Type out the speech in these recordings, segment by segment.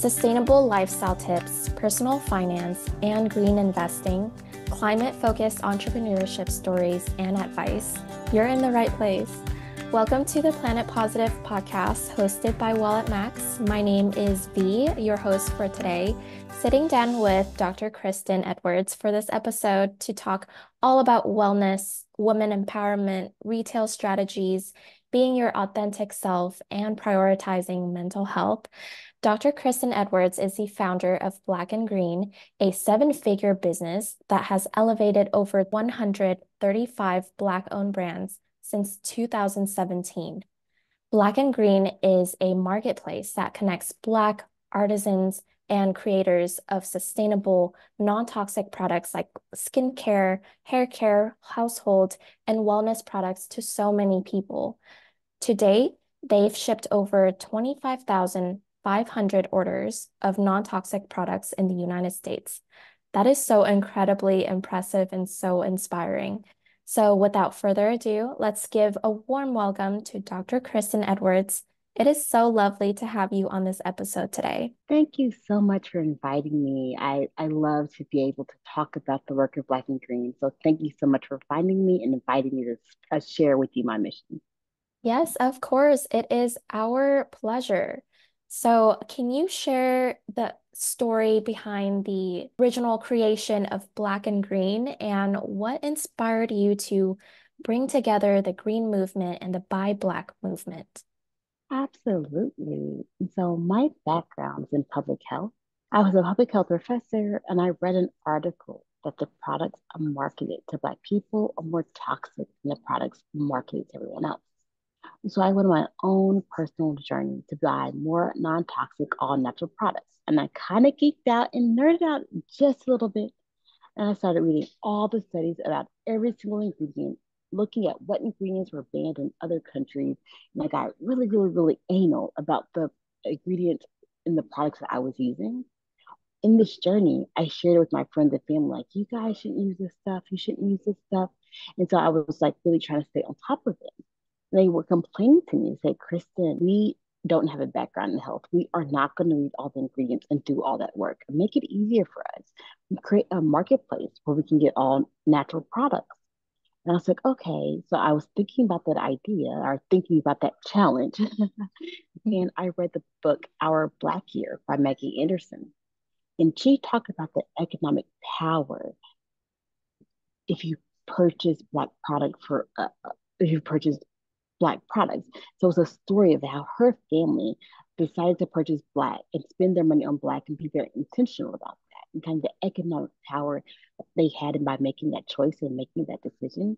sustainable lifestyle tips, personal finance and green investing, climate-focused entrepreneurship stories, and advice, you're in the right place. Welcome to the Planet Positive podcast hosted by Wallet Max. My name is V, your host for today, sitting down with Dr. Kristian Edwards for this episode to talk all about wellness, women empowerment, retail strategies, being your authentic self, and prioritizing mental health. Dr. Kristian Edwards is the founder of Black and Green, a seven-figure business that has elevated over 135 Black-owned brands since 2017. Black and Green is a marketplace that connects Black artisans and creators of sustainable, non-toxic products like skincare, hair care, household, and wellness products to so many people. To date, they've shipped over 25,500 orders of non-toxic products in the United States. That is so incredibly impressive and so inspiring. So without further ado, let's give a warm welcome to Dr. Kristian Edwards. It is so lovely to have you on this episode today. Thank you so much for inviting me. I love to be able to talk about the work of Black and Green. So thank you so much for finding me and inviting me to share with you my mission. Yes, of course. It is our pleasure. So, can you share the story behind the original creation of Black and Green and what inspired you to bring together the Green movement and the Buy Black movement? Absolutely. So my background is in public health. I was a public health professor and I read an article that the products marketed to Black people are more toxic than the products marketed to everyone else. So I went on my own personal journey to buy more non-toxic, all-natural products. And I kind of geeked out and nerded out just a little bit. And I started reading all the studies about every single ingredient, looking at what ingredients were banned in other countries. And I got really, really, really anal about the ingredients in the products that I was using. In this journey, I shared it with my friends and family, like, you guys shouldn't use this stuff. You shouldn't use this stuff. And so I was like really trying to stay on top of it. They were complaining to me and said, Kristen, we don't have a background in health. We are not going to read all the ingredients and do all that work. Make it easier for us. We create a marketplace where we can get all natural products. And I was like, okay. So I was thinking about that idea or thinking about that challenge. And I read the book Our Black Year by Maggie Anderson. And she talked about the economic power if you purchase Black product for, if you purchase Black products. So it's a story of how her family decided to purchase Black and spend their money on Black and be very intentional about that and kind of the economic power they had in by making that choice and making that decision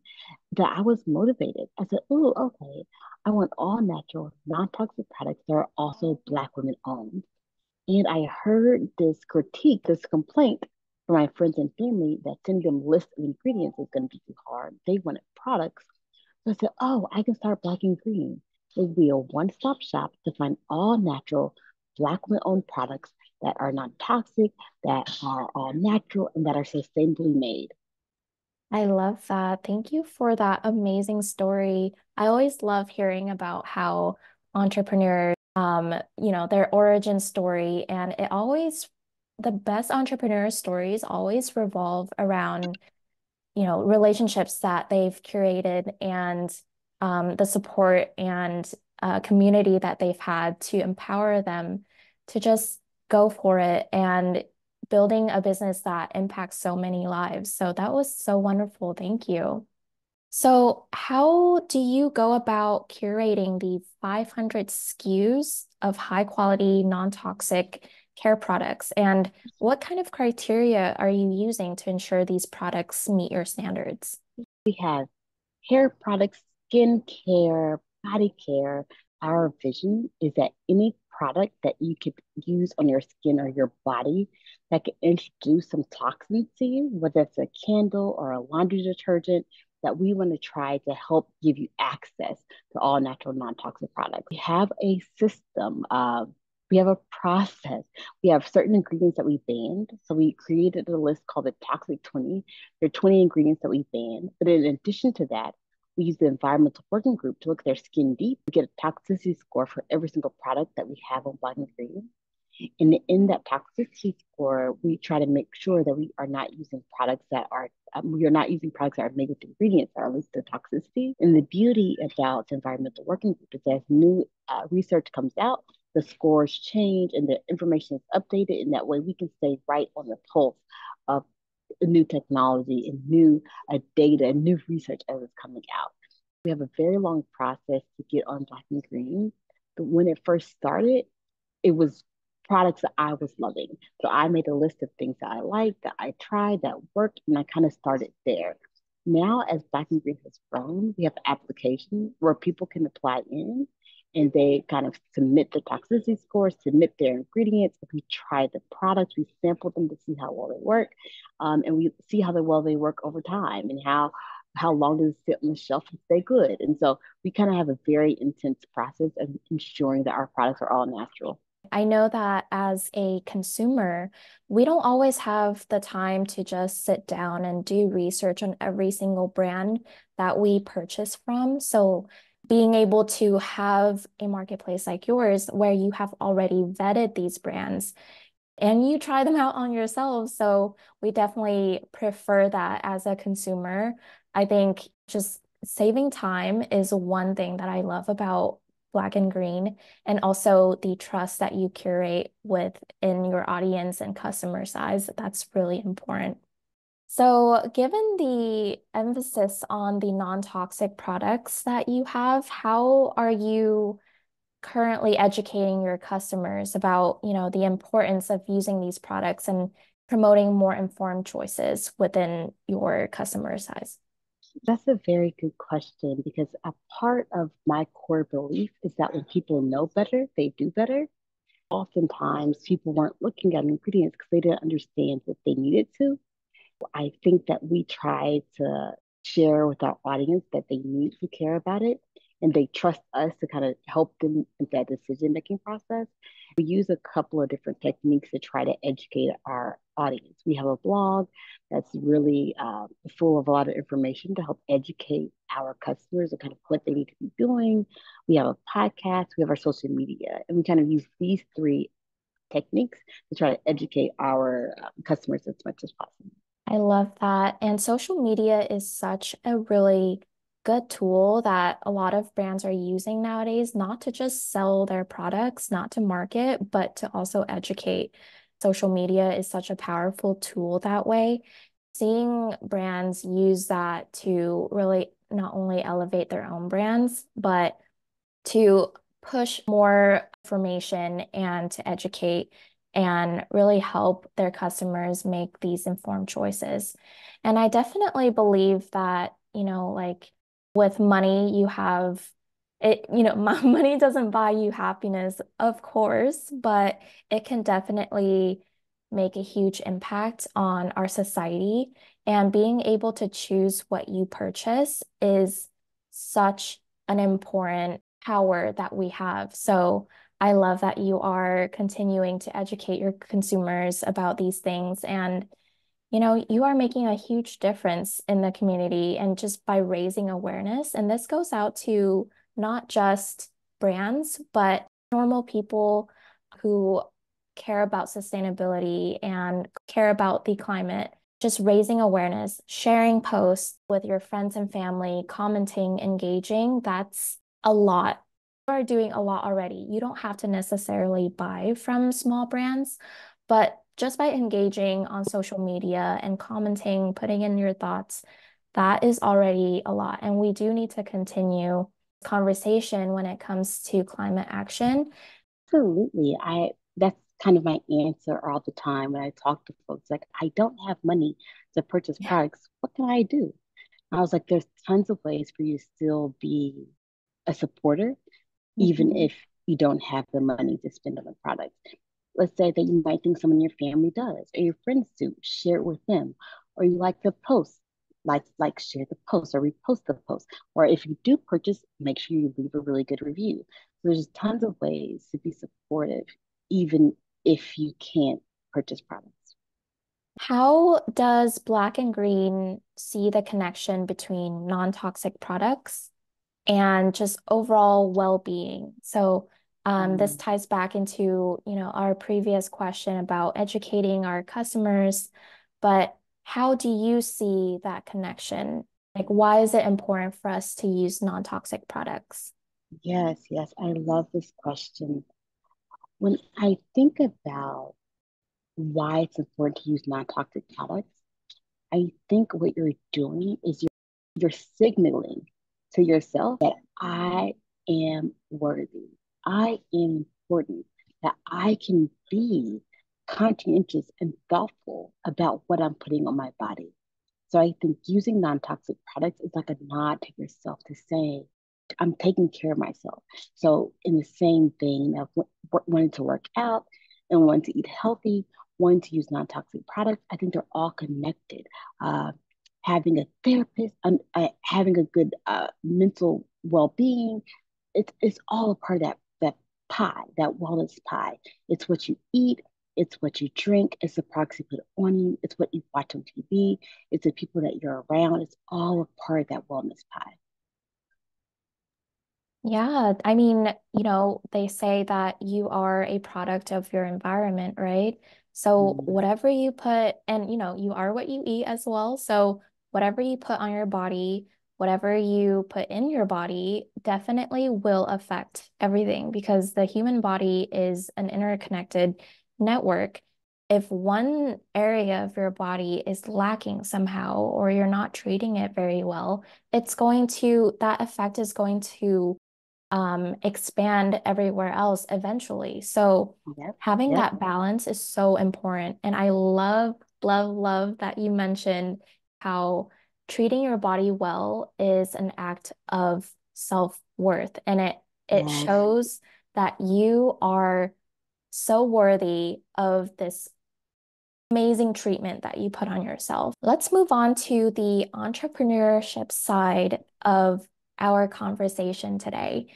that I was motivated. I said, oh, okay, I want all natural, non-toxic products that are also Black women owned. And I heard this critique, this complaint from my friends and family that sending them lists of ingredients is going to be too hard. They wanted products. So I said, oh, I can start Black and Green. It would be a one-stop shop to find all natural, Black women-owned products that are not toxic, that are all natural, and that are sustainably made. I love that. Thank you for that amazing story. I always love hearing about how entrepreneurs, their origin story, and the best entrepreneur stories always revolve around, relationships that they've curated and the support and community that they've had to empower them to just go for it and building a business that impacts so many lives. So that was so wonderful. Thank you. So, how do you go about curating the 500 SKUs of high quality, non-toxic care products? And what kind of criteria are you using to ensure these products meet your standards? We have hair products, skin care, body care. Our vision is that any product that you could use on your skin or your body that could introduce some toxins to you, whether it's a candle or a laundry detergent, that we want to try to help give you access to all natural, non-toxic products. We have a system. We have a process. We have certain ingredients that we banned. So we created a list called the Toxic 20. There are 20 ingredients that we banned. But in addition to that, we use the environmental working group to look at their skin deep. We get a toxicity score for every single product that we have on Black and Green. And in that toxicity score, we try to make sure that we are not using products that are made with ingredients that are linked to toxicity. And the beauty about the environmental working group is as new research comes out, the scores change and the information is updated. And that way we can stay right on the pulse of new technology and new data and new research as it's coming out. We have a very long process to get on Black and Green. But when it first started, it was products that I was loving. So I made a list of things that I liked, that I tried, that worked, and I kind of started there. Now, as Black and Green has grown, we have applications where people can apply in and they kind of submit the toxicity scores, submit their ingredients. We try the products, we sample them to see how well they work, and we see how well they work over time and how long does it sit on the shelf and stay good. And so we kind of have a very intense process of ensuring that our products are all natural. I know that as a consumer, we don't always have the time to just sit down and do research on every single brand that we purchase from. So being able to have a marketplace like yours where you have already vetted these brands and you try them out on yourself. So we definitely prefer that as a consumer. I think just saving time is one thing that I love about Black and Green, and also the trust that you curate within your audience and customer size. That's really important. So, given the emphasis on the non-toxic products that you have, how are you currently educating your customers about, the importance of using these products and promoting more informed choices within your customer size? That's a very good question because a part of my core belief is that when people know better, they do better. Oftentimes, people weren't looking at ingredients because they didn't understand what they needed to. I think that we try to share with our audience that they need to care about it and they trust us to kind of help them in that decision making process. We use a couple of different techniques to try to educate our audience. We have a blog that's really full of a lot of information to help educate our customers and kind of what they need to be doing. We have a podcast, we have our social media, and we kind of use these three techniques to try to educate our customers as much as possible. I love that. And social media is such a really good tool that a lot of brands are using nowadays, not to just sell their products, not to market, but to also educate. Social media is such a powerful tool that way. Seeing brands use that to really not only elevate their own brands, but to push more information and to educate and really help their customers make these informed choices. And I definitely believe that, like with money, you have it, money doesn't buy you happiness, of course, but it can definitely make a huge impact on our society. And being able to choose what you purchase is such an important power that we have. So I love that you are continuing to educate your consumers about these things. And, you are making a huge difference in the community and just by raising awareness. And this goes out to not just brands, but normal people who care about sustainability and care about the climate. Just raising awareness, sharing posts with your friends and family, commenting, engaging, that's a lot. You are doing a lot already. You don't have to necessarily buy from small brands, but just by engaging on social media and commenting, putting in your thoughts, that is already a lot. And we do need to continue conversation when it comes to climate action. Absolutely. That's kind of my answer all the time when I talk to folks. Like, I don't have money to purchase Yeah. products. What can I do? I was like, there's tons of ways for you to still be a supporter, even Mhm. if you don't have the money to spend on the product. Let's say that you might think someone in your family does, or your friends do. Share it with them, or you like the post, like share the post or repost the post. Or if you do purchase, make sure you leave a really good review. So there's tons of ways to be supportive, even if you can't purchase products. How does Black and Green see the connection between non-toxic products and just overall well-being? So This Mm, ties back into, our previous question about educating our customers, but how do you see that connection? Like, why is it important for us to use non-toxic products? yes, yes, I love this question. When I think about why it's important to use non-toxic products, I think what you're doing is you're signaling to yourself that I am worthy. I am important, that I can be conscientious and thoughtful about what I'm putting on my body. So I think using non-toxic products is like a nod to yourself to say, I'm taking care of myself. So in the same vein of wanting to work out and wanting to eat healthy, wanting to use non-toxic products, I think they're all connected. Uh, Having a therapist, having a good mental well-being, it's all a part of that pie, that wellness pie. It's what you eat, it's what you drink, it's the products you put on you, it's what you watch on TV, it's the people that you're around. It's all a part of that wellness pie. Yeah, I mean, they say that you are a product of your environment, right? So Mm, whatever you put, and you are what you eat as well. So whatever you put on your body, whatever you put in your body, definitely will affect everything because the human body is an interconnected network. If one area of your body is lacking somehow, or you're not treating it very well, that effect is going to expand everywhere else eventually. So yep, having yep, that balance is so important. And I love, love, love that you mentioned how treating your body well is an act of self-worth. And it yes, shows that you are so worthy of this amazing treatment that you put on yourself. Let's move on to the entrepreneurship side of our conversation today.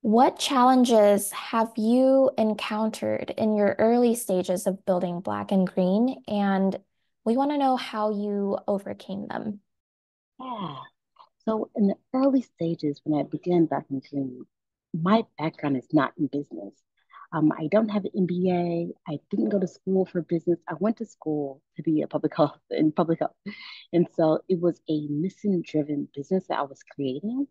What challenges have you encountered in your early stages of building Black and Green? And we want to know how you overcame them. yeah. So in the early stages, when I began back in June, my background is not in business. I don't have an MBA. I didn't go to school for business. I went to school to be a public health. And so it was a mission-driven business that I was creating,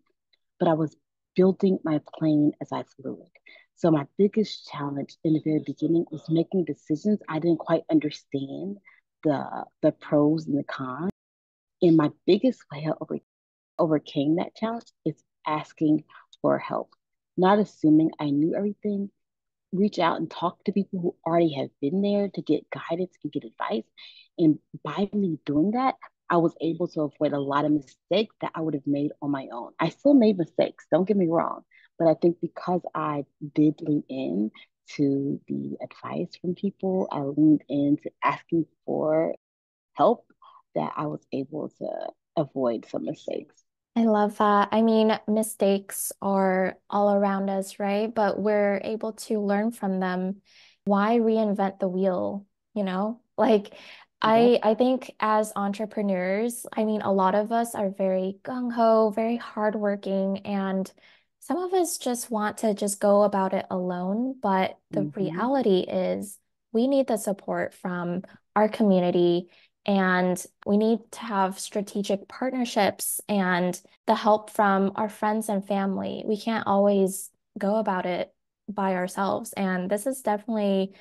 but I was building my plane as I flew it. So my biggest challenge in the very beginning was making decisions. I didn't quite understand the pros and the cons. And my biggest way I overcame that challenge is asking for help, not assuming I knew everything. Reach out and talk to people who already have been there to get guidance and get advice. And by me doing that, I was able to avoid a lot of mistakes that I would have made on my own. I still made mistakes, don't get me wrong. But I think because I did lean in to the advice from people, I leaned into asking for help, that I was able to avoid some mistakes. I love that. I mean, mistakes are all around us, right? But we're able to learn from them. Why reinvent the wheel, you know? Like Yep. I think as entrepreneurs, I mean, a lot of us are very gung-ho, very hardworking, and some of us just want to just go about it alone. But the Mm-hmm. reality is we need the support from our community and we need to have strategic partnerships and the help from our friends and family. We can't always go about it by ourselves. And this is definitely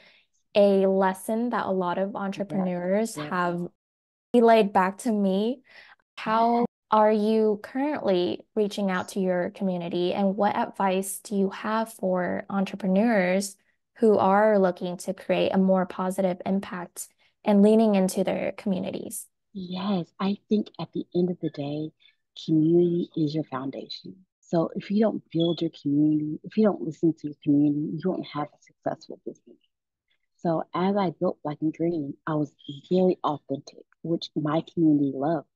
a lesson that a lot of Yep. entrepreneurs Yep. have relayed back to me. How are you currently reaching out to your community, and what advice do you have for entrepreneurs who are looking to create a more positive impact and leaning into their communities? Yes, I think at the end of the day, community is your foundation. So if you don't build your community, if you don't listen to your community, you won't have a successful business. So as I built Black and Green, I was very authentic, which my community loved.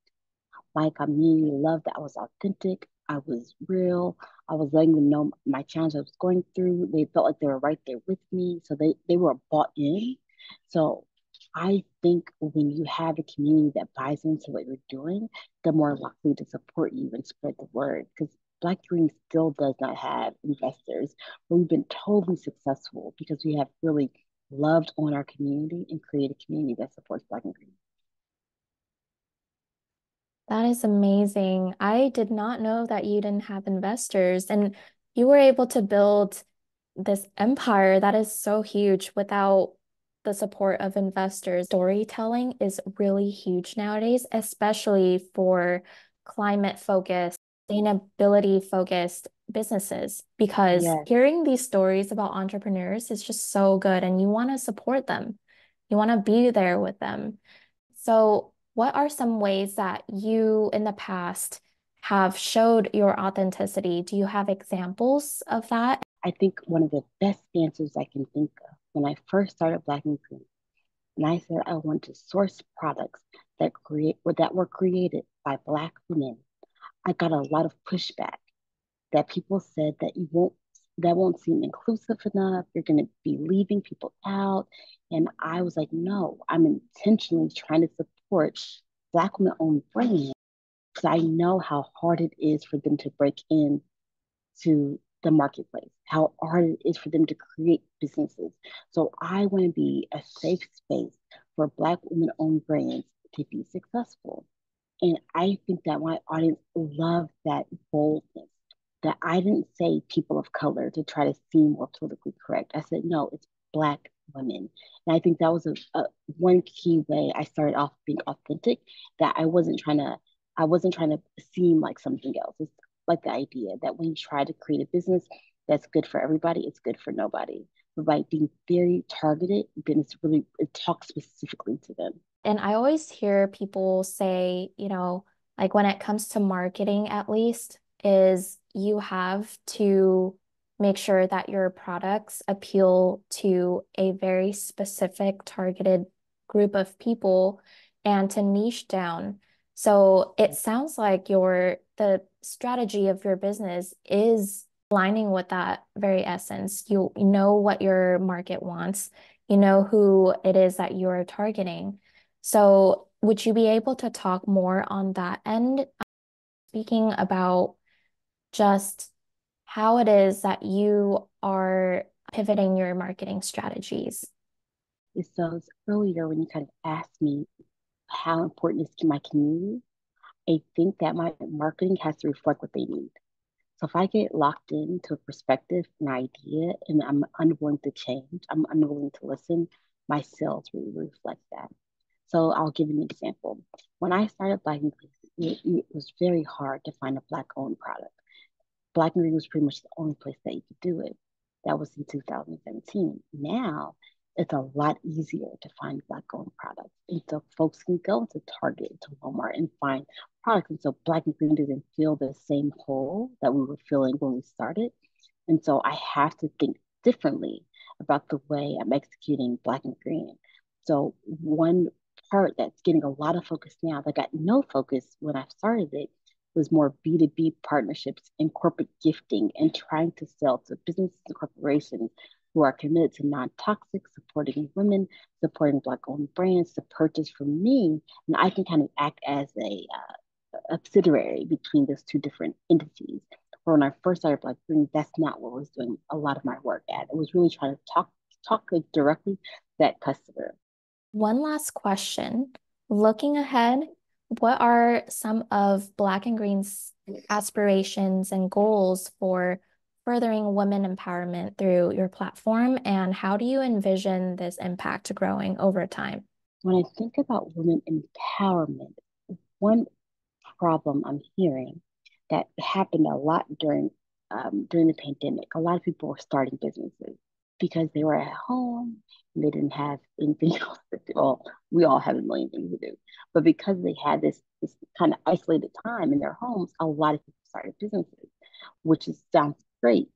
My community loved that I was authentic. I was real. I was letting them know my challenge I was going through. They felt like they were right there with me. So they were bought in. So I think when you have a community that buys into what you're doing, they're more likely to support you and spread the word. Because Black Green still does not have investors, but we've been totally successful because we have really loved on our community and created a community that supports Black and Green. That is amazing. I did not know that you didn't have investors and you were able to build this empire that is so huge without the support of investors. Storytelling is really huge nowadays, especially for climate focused, sustainability focused businesses, because Yes. hearing these stories about entrepreneurs is just so good and you want to support them. You want to be there with them. So, what are some ways that you in the past have showed your authenticity? Do you have examples of that? I think one of the best answers I can think of when I first started Black and Green, and I said I want to source products that were created by Black women. I got a lot of pushback that people said that won't seem inclusive enough. You're going to be leaving people out. And I was like, no, I'm intentionally trying to support Black women owned brands because I know how hard it is for them to break in to the marketplace, how hard it is for them to create businesses. So I want to be a safe space for Black women owned brands to be successful. And I think that my audience loved that boldness. That I didn't say people of color to try to seem more politically correct. I said, no, it's Black women. And I think that was a one key way I started off being authentic, that I wasn't trying to seem like something else. It's like the idea that when you try to create a business that's good for everybody, it's good for nobody. But by being very targeted, then it talks specifically to them. And I always hear people say, like when it comes to marketing, at least, is you have to make sure that your products appeal to a very specific targeted group of people and to niche down. So it sounds like the strategy of your business is aligning with that very essence. You know what your market wants, you know who it is that you're targeting. So, would you be able to talk more on that end, speaking about just how it is that you are pivoting your marketing strategies? So earlier when you kind of asked me how important is to my community, I think that my marketing has to reflect what they need. So if I get locked into a perspective, an idea, and I'm unwilling to change, I'm unwilling to listen, my sales really reflect that. So I'll give you an example. When I started Black and Green, it was very hard to find a Black-owned product. Black and Green was pretty much the only place that you could do it. That was in 2017. Now it's a lot easier to find Black-owned products. And so folks can go to Target, to Walmart, and find products. And so Black and Green didn't feel the same hole that we were feeling when we started. And so I have to think differently about the way I'm executing Black and Green. So one part that's getting a lot of focus now that got no focus when I started it was more B2B partnerships and corporate gifting and trying to sell to businesses and corporations who are committed to non-toxic, supporting women, supporting Black-owned brands to purchase from me. And I can kind of act as a subsidiary between those two different entities. Or when I first started Black Green, that's not what I was doing a lot of my work at. It was really trying to talk like directly to that customer. One last question. Looking ahead, what are some of Black and Green's aspirations and goals for furthering women empowerment through your platform, and how do you envision this impact growing over time? When I think about women empowerment, one problem I'm hearing that happened a lot during the pandemic. A lot of people were starting businesses because they were at home and they didn't have anything else to do. Well, we all have a million things to do, but because they had this kind of isolated time in their homes, a lot of people started businesses, sounds great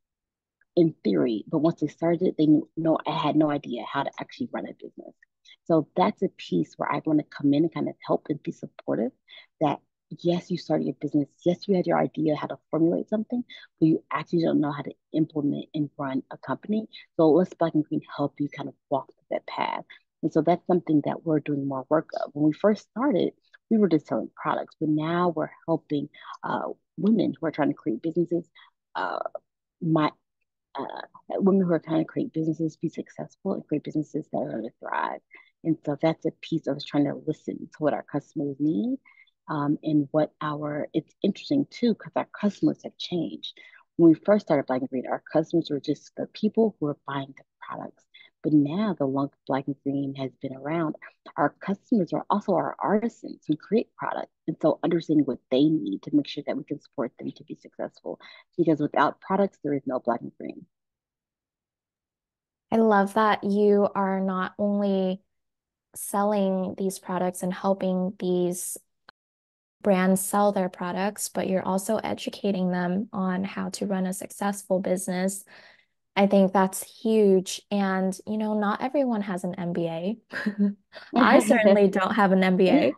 in theory, but once they started it, they knew no, I had no idea how to actually run a business. So that's a piece where I want to come in and kind of help and be supportive that yes, you started your business. Yes, you had your idea how to formulate something, but you actually don't know how to implement and run a company. So let's Black and Green help you kind of walk that path. And so that's something that we're doing more work of. When we first started, we were just selling products, but now we're helping women who are trying to create businesses. Uh, my Women who are trying to create businesses be successful and create businesses that are going to thrive. And so that's a piece of us trying to listen to what our customers need, and what it's interesting too, because our customers have changed. When we first started Black and Green, our customers were just the people who were buying the products. But now the longer Black and Green has been around, our customers are also our artisans who create products. And so understanding what they need to make sure that we can support them to be successful. Because without products, there is no Black and Green. I love that you are not only selling these products and helping these brands sell their products, but you're also educating them on how to run a successful business. I think that's huge. And, not everyone has an MBA. I certainly don't have an MBA.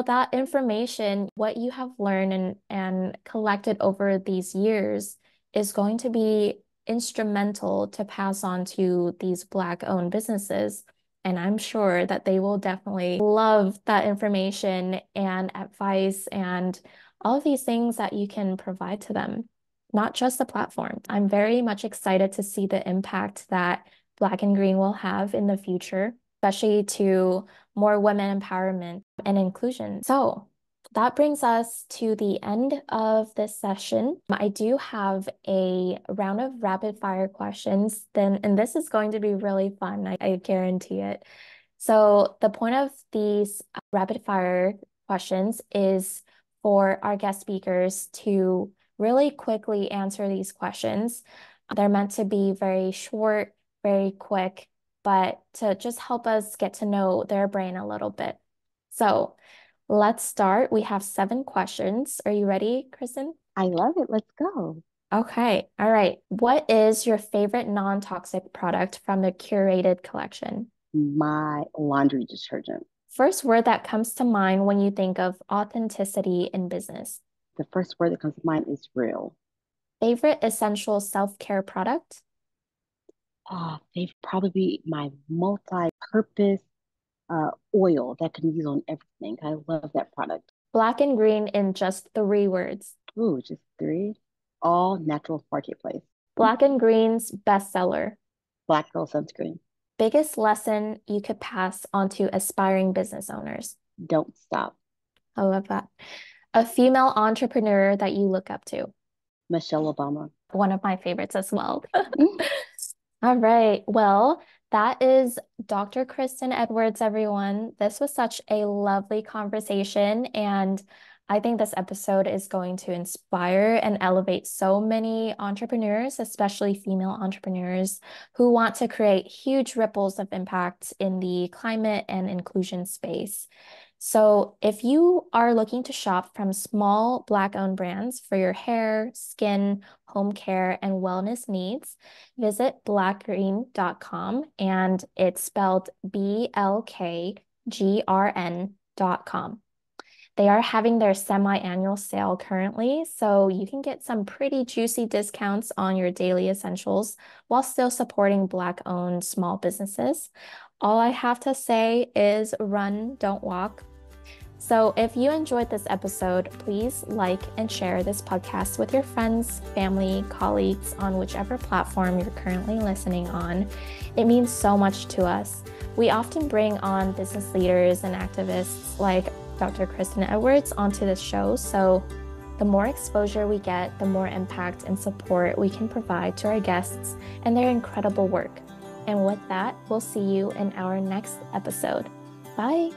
That information, what you have learned and collected over these years is going to be instrumental to pass on to these Black-owned businesses. And I'm sure that they will definitely love that information and advice and all of these things that you can provide to them, not just the platform. I'm very much excited to see the impact that Black and Green will have in the future, especially to more women empowerment and inclusion. So that brings us to the end of this session. I do have a round of rapid fire questions, and this is going to be really fun. I guarantee it. So the point of these rapid fire questions is for our guest speakers to really quickly answer these questions. They're meant to be very short, very quick, but to just help us get to know their brain a little bit. So let's start. We have 7 questions. Are you ready, Kristen? I love it. Let's go. Okay. All right. What is your favorite non-toxic product from the curated collection? My laundry detergent. First word that comes to mind when you think of authenticity in business. The first word that comes to mind is real. Favorite essential self-care product? They'd probably be my multi-purpose oil that can use on everything. I love that product. Black and Green in just 3 words. Ooh, just 3. All natural marketplace. Black and Green's bestseller. Black Girl Sunscreen. Biggest lesson you could pass on to aspiring business owners. Don't stop. I love that. A female entrepreneur that you look up to. Michelle Obama. One of my favorites as well. All right. Well, that is Dr. Kristian Edwards, everyone. This was such a lovely conversation, and I think this episode is going to inspire and elevate so many entrepreneurs, especially female entrepreneurs, who want to create huge ripples of impact in the climate and inclusion space. So if you are looking to shop from small Black-owned brands for your hair, skin, home care, and wellness needs, visit blackgreen.com, and it's spelled BLKGRN.com. They are having their semi-annual sale currently, so you can get some pretty juicy discounts on your daily essentials while still supporting Black-owned small businesses. All I have to say is run, don't walk. So if you enjoyed this episode, please like and share this podcast with your friends, family, colleagues on whichever platform you're currently listening on. It means so much to us. We often bring on business leaders and activists like Dr. Kristian Edwards onto this show, so the more exposure we get, the more impact and support we can provide to our guests and their incredible work. And with that, we'll see you in our next episode. Bye.